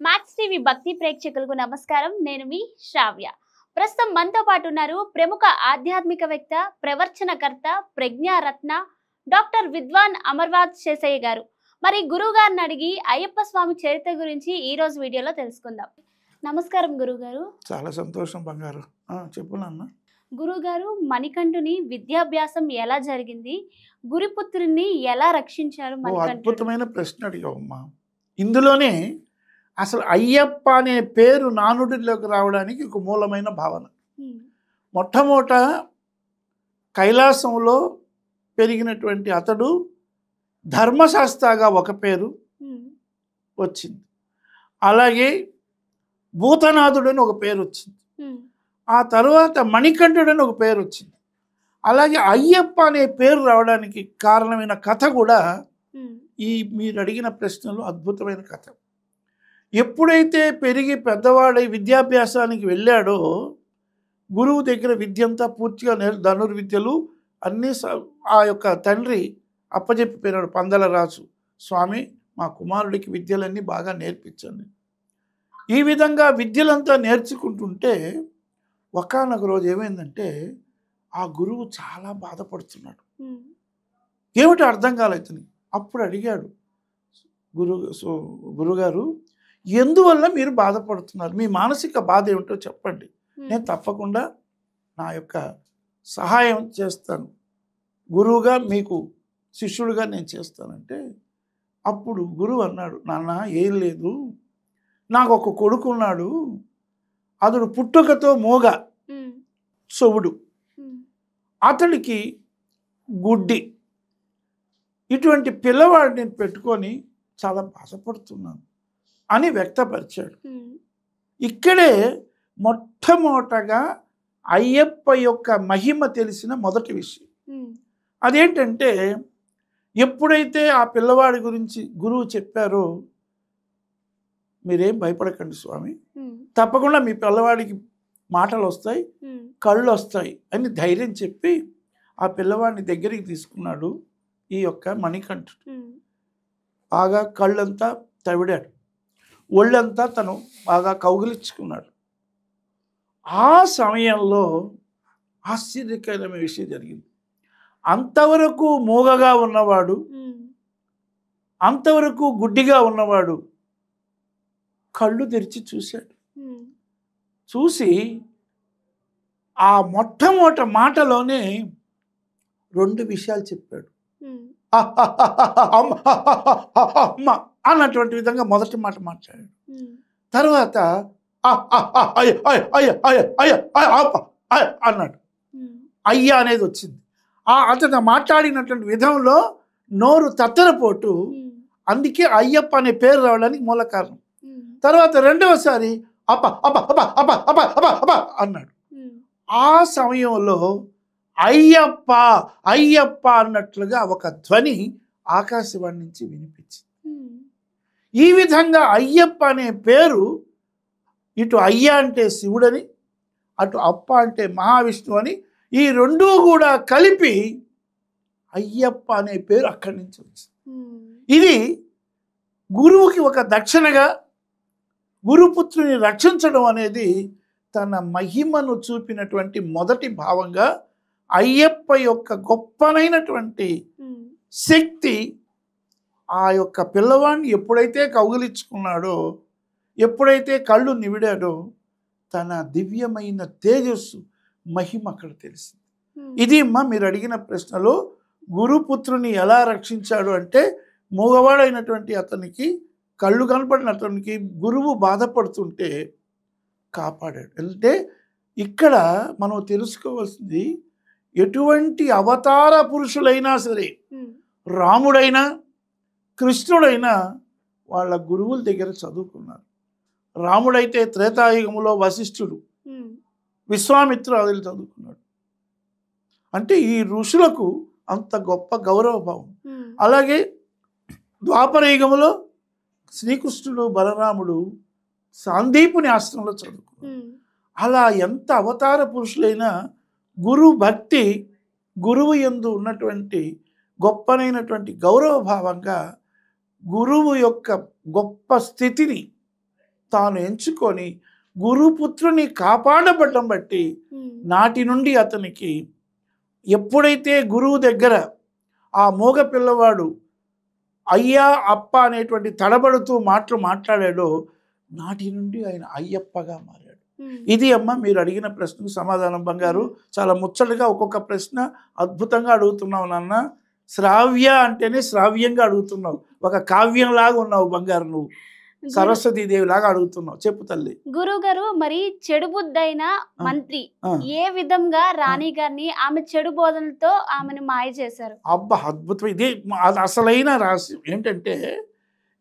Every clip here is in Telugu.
మ్యాక్స్ టీవీ భక్తి ప్రేక్షకులకు నమస్కారం. నేను మీ శ్రావ్య. ప్రస్తుతం మనతో పాటు ఉన్నారు ప్రముఖ ఆధ్యాత్మికవేత్త, ప్రవచనకర్త, ప్రజ్ఞారత్న డాక్టర్ విద్వాన్ అమర్వాత్ శేషయ్య గారు. మరి గురువు గారిని అడిగి అయ్యప్ప స్వామి చరిత్ర గురించి ఈ రోజు వీడియోలో తెలుసుకుందాం. నమస్కారం గురుగారు. చాలా సంతోషం బంగారు. చెప్పు నాన్న. గురుగారు, మణికంఠుని విద్యాభ్యాసం ఎలా జరిగింది? గురుపుత్రుని ఎలా రక్షించారు? అద్భుతమైన ప్రశ్న అడిగావమ్మా. ఇందులోనే అసలు అయ్యప్ప అనే పేరు నానుడిలోకి రావడానికి ఒక మూలమైన భావన. మొట్టమొదట కైలాసంలో పెరిగినటువంటి అతడు ధర్మశాస్త్రగా ఒక పేరు వచ్చింది. అలాగే భూతనాథుడని ఒక పేరు వచ్చింది. ఆ తర్వాత మణికంఠుడని ఒక పేరు వచ్చింది. అలాగే అయ్యప్ప అనే పేరు రావడానికి కారణమైన కథ కూడా ఈ మీరు అడిగిన ప్రశ్నలో అద్భుతమైన కథ. ఎప్పుడైతే పెరిగి పెద్దవాడై విద్యాభ్యాసానికి వెళ్ళాడో గురువు దగ్గర విద్యంతా పూర్తిగా ధనుర్విద్యలు అన్నీ ఆ యొక్క తండ్రి అప్పచెప్పిపోయినాడు. పందలరాజు, స్వామి మా కుమారుడికి విద్యలన్నీ బాగా నేర్పించండి. ఈ విధంగా విద్యలంతా నేర్చుకుంటుంటే ఒకానొక రోజు ఏమైందంటే ఆ గురువు చాలా బాధపడుతున్నాడు. ఏమిటో అర్థం కాలేదు. అప్పుడు అడిగాడు, గురుగారు ఎందువల్ల మీరు బాధపడుతున్నారు? మీ మానసిక బాధ ఏమిటో చెప్పండి, నేను తప్పకుండా నా యొక్క సహాయం చేస్తాను, గురువుగా మీకు శిష్యుడిగా నేను చేస్తానంటే అప్పుడు గురువు అన్నాడు, నాన్న ఏం లేదు, నాకు ఒక కొడుకు ఉన్నాడు, అతడు పుట్టుకతో మోగ చెవుడు, అతడికి గుడ్డి, ఇటువంటి పిల్లవాడిని పెట్టుకొని చాలా బాధపడుతున్నాను అని వ్యక్తపరిచాడు. ఇక్కడే మొట్టమొదటగా అయ్యప్ప యొక్క మహిమ తెలిసిన మొదటి విషయం అదేంటంటే, ఎప్పుడైతే ఆ పిల్లవాడి గురించి గురువు చెప్పారో, మీరేం భయపడకండి స్వామి, తప్పకుండా మీ పిల్లవాడికి మాటలు వస్తాయి, కళ్ళు వస్తాయి అని ధైర్యం చెప్పి ఆ పిల్లవాడిని దగ్గరికి తీసుకున్నాడు ఈ యొక్క మణికంఠుడు. బాగా కళ్ళంతా తవిడాడు, ఒళ్ళంతా తను బాగా కౌగిలించుకున్నాడు. ఆ సమయంలో ఆశ్చర్యకరమైన విషయం జరిగింది. అంతవరకు మూగగా ఉన్నవాడు, అంతవరకు గుడ్డిగా ఉన్నవాడు కళ్ళు తెరిచి చూశాడు. చూసి ఆ మొట్టమొదటి మాటలోనే రెండు విషయాలు చెప్పాడు. అమ్మ అన్నటువంటి విధంగా మొదటి మాట మాట్లాడాడు. తర్వాత అన్నాడు. అయ్యా అనేది వచ్చింది. అతను మాట్లాడినటువంటి విధంలో నోరు తత్తరపోటు, అందుకే అయ్యప్ప అనే పేరు రావడానికి మూల కారణం. తర్వాత రెండవసారి అప్ప అప్ప అప్ప అప్ప అప్ప అప్ప అప్ప అన్నాడు. ఆ సమయంలో అయ్యప్ప అయ్యప్ప అన్నట్లుగా ఒక ధ్వని ఆకాశవాణి నుంచి వినిపించింది. ఈ విధంగా అయ్యప్ప అనే పేరు, ఇటు అయ్య అంటే శివుడని, అటు అప్ప అంటే మహావిష్ణువు అని, ఈ రెండూ కూడా కలిపి అయ్యప్ప అనే పేరు అక్కడి నుంచి వచ్చింది. ఇది గురువుకి ఒక దక్షిణగా గురుపుత్రుని రక్షించడం అనేది తన మహిమను చూపినటువంటి మొదటి భావంగా అయ్యప్ప యొక్క గొప్పనైనటువంటి శక్తి ఆ యొక్క పిల్లవాడిని ఎప్పుడైతే కౌగిలించుకున్నాడో, ఎప్పుడైతే కళ్ళు నివిడాడో, తన దివ్యమైన తేజస్సు మహిమ అక్కడ తెలిసింది. ఇది అమ్మ మీరు అడిగిన ప్రశ్నలో గురుపుత్రుని ఎలా రక్షించాడు అంటే, మూగవాడైనటువంటి అతనికి, కళ్ళు కనపడిన అతనికి గురువు బాధపడుతుంటే కాపాడాడు. అంటే ఇక్కడ మనం తెలుసుకోవాల్సింది, ఎటువంటి అవతార పురుషులైనా సరే, రాముడైనా కృష్ణుడైనా వాళ్ళ గురువుల దగ్గర చదువుకున్నారు. రాముడైతే త్రేతాయుగంలో వశిష్ఠుడు, విశ్వామిత్రాదులు చదువుకున్నాడు. అంటే ఈ ఋషులకు అంత గొప్ప గౌరవభావం. అలాగే ద్వాపరయుగంలో శ్రీకృష్ణుడు బలరాముడు సాందీపుని ఆశ్రమంలో చదువుకున్నాడు. అలా ఎంత అవతార పురుషులైనా గురు భక్తి, గురువు యందు ఉన్నటువంటి గొప్పనైనటువంటి గౌరవభావంగా గురువు యొక్క గొప్ప స్థితిని తాను ఎంచుకొని గురుపుత్రుని కాపాడబడ్డం బట్టి నాటి నుండి అతనికి ఎప్పుడైతే గురువు దగ్గర ఆ మూగ పిల్లవాడు అయ్యా అప్ప అనేటువంటి తడబడుతూ మాటలు మాట్లాడాడో నాటి నుండి ఆయన అయ్యప్పగా మారాడు. ఇది అమ్మ మీరు అడిగిన ప్రశ్నకు సమాధానం బంగారు. చాలా ముచ్చటగా ఒక్కొక్క ప్రశ్న అద్భుతంగా అడుగుతున్నావు నాన్న. శ్రావ్య అంటేనే శ్రావ్యంగా అడుగుతున్నావు, ఒక కావ్యంలాగా ఉన్నావు బంగారు. నువ్వు సరస్వతీదేవి లాగా అడుగుతున్నావు. చెప్పు తల్లి. గురువు గారు, మరి చెడు బుద్ధైన మంత్రి ఏ విధంగా రాణి గారిని ఆమె చెడు బోధనలతో ఆమెను మాయ చేశారు? అబ్బా అద్భుతం. ఇది అసలైన రహస్యం ఏంటంటే,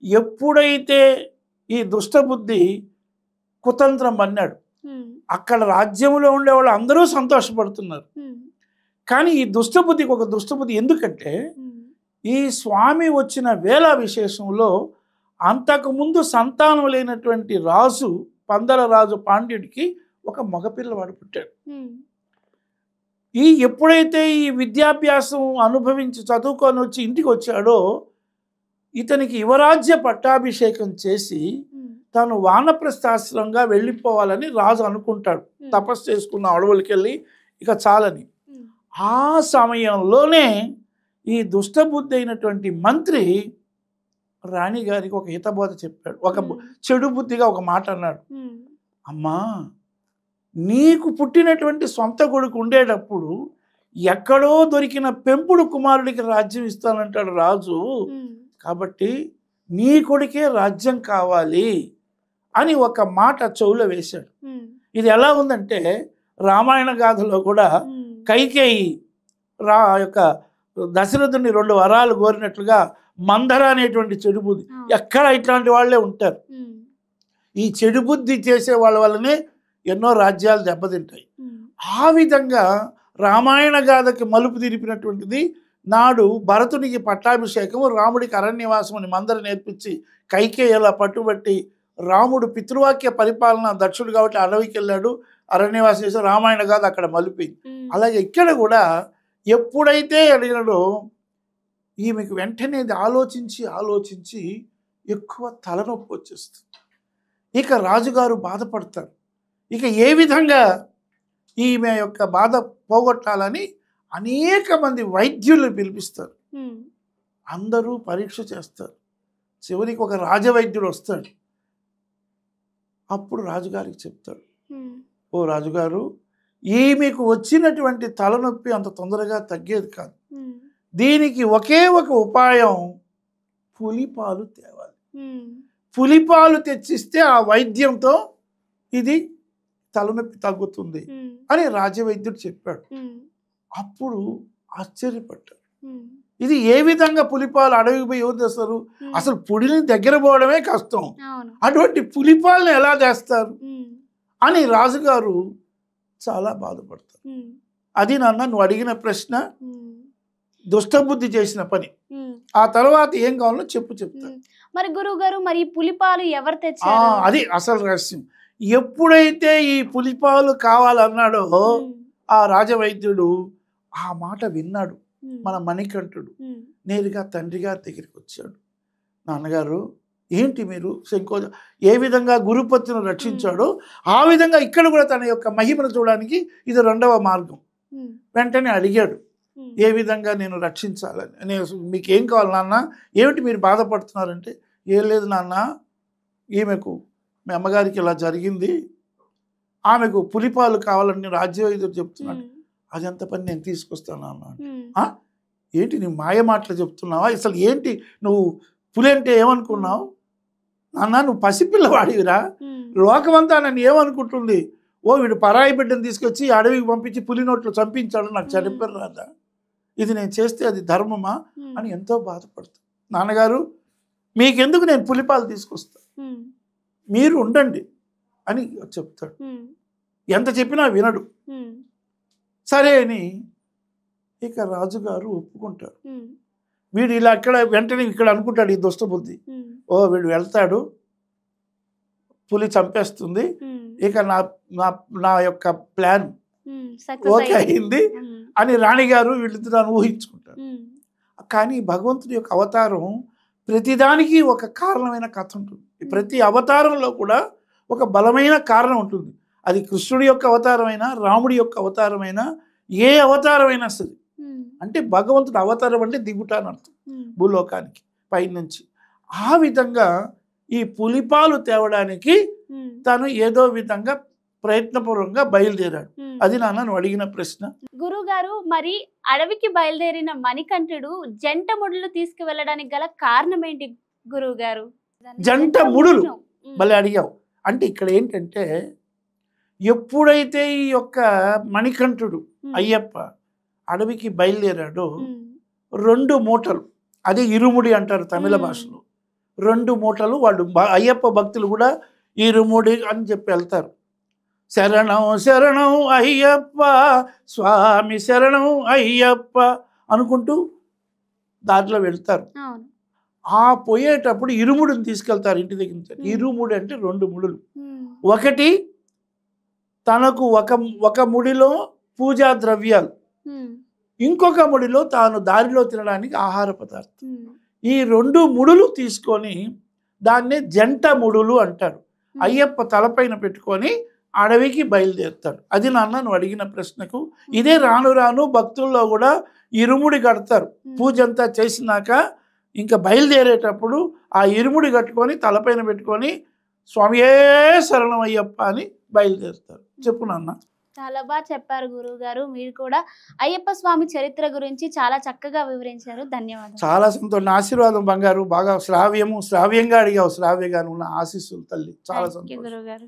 ఎప్పుడైతే ఈ దుష్టబుద్ధి కుతంత్రం అన్నాడు, అక్కడ రాజ్యంలో ఉండేవాళ్ళు అందరూ సంతోషపడుతున్నారు. కానీ ఈ దుష్టబుద్ధికి ఒక దుష్టబుద్ధి ఎందుకంటే, ఈ స్వామి వచ్చిన వేళ విశేషంలో అంతకుముందు సంతానం లేనటువంటి రాజు పందల రాజు పాండ్యుడికి ఒక మగపిల్లవాడు పుట్టాడు. ఎప్పుడైతే ఈ విద్యాభ్యాసం అనుభవించి చదువుకొని వచ్చి ఇంటికి వచ్చాడో ఇతనికి యువరాజ్య పట్టాభిషేకం చేసి తాను వానప్రస్థాశ్రమంగా వెళ్ళిపోవాలని రాజు అనుకుంటాడు. తపస్సు చేసుకున్న అడవులకి వెళ్ళి ఇక చాలని. ఆ సమయంలోనే ఈ దుష్టబుద్ధి అయినటువంటి మంత్రి రాణి గారికి ఒక హితబోధ చెప్పాడు. ఒక చెడు బుద్ధిగా ఒక మాట అన్నాడు. అమ్మా, నీకు పుట్టినటువంటి సొంత కొడుకు ఉండేటప్పుడు ఎక్కడో దొరికిన పెంపుడు కుమారుడికి రాజ్యం ఇస్తానంటాడు రాజు. కాబట్టి నీ కొడుకే రాజ్యం కావాలి అని ఒక మాట చెవులో వేశాడు. ఇది ఎలా ఉందంటే, రామాయణ గాథలో కూడా కైకేయి యొక్క దశరథుని 2 వరాలు కోరినట్లుగా మందర అనేటువంటి చెడు బుద్ధి, ఎక్కడ ఇట్లాంటి వాళ్ళే ఉంటారు. ఈ చెడు బుద్ధి చేసే వాళ్ళ వల్లనే ఎన్నో రాజ్యాలు దెబ్బతింటాయి. ఆ విధంగా రామాయణ గాథకి మలుపు తిరిపినటువంటిది నాడు భరతునికి పట్టాభిషేకము, రాముడికి అరణ్యవాసం అని మందర నేర్పించి కైకేయి అలా పట్టుబట్టి రాముడు పితృవాక్య పరిపాలన దక్షుడు కాబట్టి అడవికి వెళ్ళాడు, అరణ్యవాసం చేసి రామాయణ గాథ అక్కడ మలిపింది. అలాగే ఇక్కడ కూడా ఎప్పుడైతే అడిగినాడో ఈమెకు వెంటనే ఆలోచించి ఆలోచించి ఎక్కువ తలనొప్పి వచ్చేస్తుంది. ఇక రాజుగారు బాధపడతారు. ఇక ఏ విధంగా ఈమె యొక్క బాధ పోగొట్టాలని అనేక మంది వైద్యులు పిలిపిస్తారు. అందరూ పరీక్ష చేస్తారు. చివరికి ఒక రాజవైద్యుడు వస్తాడు. అప్పుడు రాజుగారికి చెప్తాడు, ఓ రాజుగారు, ఈమెకు వచ్చినటువంటి తలనొప్పి అంత తొందరగా తగ్గేది కాదు. దీనికి ఒకే ఒక ఉపాయం, పులిపాలు తేవాలి. పులిపాలు తెచ్చిస్తే ఆ వైద్యంతో ఇది తలనొప్పి తగ్గుతుంది అని రాజవైద్యుడు చెప్పాడు. అప్పుడు ఆశ్చర్యపడ్డాడు. ఇది ఏ విధంగా పులిపాలు అడవికి పోయి ఎవరు తెస్తారు? అసలు పుడిని దగ్గర పోవడమే కష్టం, అటువంటి పులిపాలను ఎలా తెస్తారు అని రాజుగారు చాలా బాధపడతారు. అది నాన్న నువ్వు అడిగిన ప్రశ్న, దుష్టబుద్ధి చేసిన పని. ఆ తర్వాత ఏం కావాలో చెప్తాను. మరి గురువు గారు, మరి పులిపాలు ఎవరు తెచ్చారు? అది అసలు రహస్యం. ఎప్పుడైతే ఈ పులిపాలు కావాలన్నాడో ఆ రాజవైద్యుడు ఆ మాట విన్నాడు. మన మణికంఠుడు నేరుగా తండ్రి గారి దగ్గరికి వచ్చాడు. నాన్నగారు, ఏంటి మీరు ఏ విధంగా గురుపత్తిని రక్షించాడో ఆ విధంగా ఇక్కడ కూడా తన యొక్క మహిమను చూడడానికి ఇది 2వ మార్గం. వెంటనే అడిగాడు, ఏ విధంగా నేను రక్షించాలని. నేను మీకేం కావాలి నాన్న, ఏమిటి మీరు బాధపడుతున్నారంటే, ఏం లేదు నాన్న, ఈమెకు మీ అమ్మగారికి ఇలా జరిగింది, ఆమెకు పులిపాలు కావాలని రాజ్యవైద్యుడు చెప్తున్నాడు. అదంత పని నేను తీసుకొస్తాను అన్నాడు. ఏంటి నీ మాయ మాటలు చెప్తున్నావా? అసలు ఏంటి నువ్వు పులి అంటే ఏమనుకున్నావు నాన్న? నువ్వు పసిపిల్లవాడివిరా, లోకమంతా నన్ను ఏమనుకుంటుంది? ఓ వీడు పరాయి బిడ్డను తీసుకొచ్చి అడవికి పంపించి పులి నోట్లు చంపించాడు, నాకు చనిపోయారు రాదా, ఇది నేను చేస్తే అది ధర్మమా అని ఎంతో బాధపడతాను. నాన్నగారు, మీకెందుకు, నేను పులిపాలు తీసుకొస్తా, మీరు ఉండండి అని చెప్తాడు. ఎంత చెప్పినా వినడు. సరే అని ఇక రాజుగారు ఒప్పుకుంటాడు. వీడు ఇలా అక్కడ వెంటనే ఇక్కడ అనుకుంటాడు ఈ దుష్టబుద్ధి, ఓ వీడు వెళ్తాడు, పులి చంపేస్తుంది, ఇక నా యొక్క ప్లాన్ ఓకే అయింది అని రాణిగారు వీళ్ళిద్దరు ఊహించుకుంటారు. కానీ భగవంతుడి యొక్క అవతారం ప్రతిదానికి ఒక కారణమైన కథ ఉంటుంది. ప్రతి అవతారంలో కూడా ఒక బలమైన కారణం ఉంటుంది. అది కృష్ణుడి యొక్క అవతారమైనా, రాముడి యొక్క అవతారమైనా, ఏ అవతారమైనా సరే. అంటే భగవంతుడు అవతారం అంటే దిగుట అని అర్థం, భూలోకానికి పైనుంచి. ఆ విధంగా ఈ పులిపాలు తేవడానికి తను ఏదో విధంగా ప్రయత్నపూర్వకంగా బయలుదేరాడు. అది నాన్న నువ్వు అడిగిన ప్రశ్న. గురుగారు, మరి అడవికి బయలుదేరిన మణికంఠుడు జంట ముడులు తీసుకువెళ్ళడానికి గల కారణం ఏంటి గురువు గారు? జంట ముడులు మళ్ళీ అడిగావు. అంటే ఇక్కడ ఏంటంటే, ఎప్పుడైతే ఈ యొక్క మణికంఠుడు అయ్యప్ప అడవికి బయలుదేరాడో 2 మూటలు, అదే ఇరుముడి అంటారు తమిళ భాషలో, 2 మూటలు వాళ్ళు అయ్యప్ప భక్తులు కూడా ఇరుముడి అని చెప్పి వెళ్తారు. శరణం శరణం అయ్యప్ప స్వామి శరణం అయ్యప్ప అనుకుంటూ దాంట్లో వెళ్తారు. ఆ పోయేటప్పుడు ఇరుముడిని తీసుకెళ్తారు ఇంటి దగ్గర నుంచి. ఇరుముడి అంటే 2 ముడులు. ఒకటి తనకు ఒక ముడిలో పూజా ద్రవ్యాలు, ఇంకొక ముడిలో తాను దారిలో తినడానికి ఆహార పదార్థం. ఈ 2 ముడులు తీసుకొని దాన్నే జంట ముడులు అంటారు. అయ్యప్ప తలపైన పెట్టుకొని అడవికి బయలుదేరుతాడు. అది నాన్న నువ్వు అడిగిన ప్రశ్నకు. ఇదే రాను రాను భక్తుల్లో కూడా ఇరుముడి కడతారు. పూజ అంతా చేసినాక ఇంకా బయలుదేరేటప్పుడు ఆ ఇరుముడి కట్టుకొని తలపైన పెట్టుకొని స్వామియే శరణం అయ్యప్ప అని బయలుదేరుతారు. చెప్పు నాన్న. చాలా బాగా చెప్పారు గురువు గారు. మీరు కూడా అయ్యప్ప స్వామి చరిత్ర గురించి చాలా చక్కగా వివరించారు. ధన్యవాదాలు. చాలా సంతోషం. ఆశీర్వాదం బంగారు. బాగా శ్రావ్యంగా అడిగావు. శ్రావ్యగా ఉన్న ఆశీస్సులు తల్లి. చాలా సంతోషం గురువు గారు.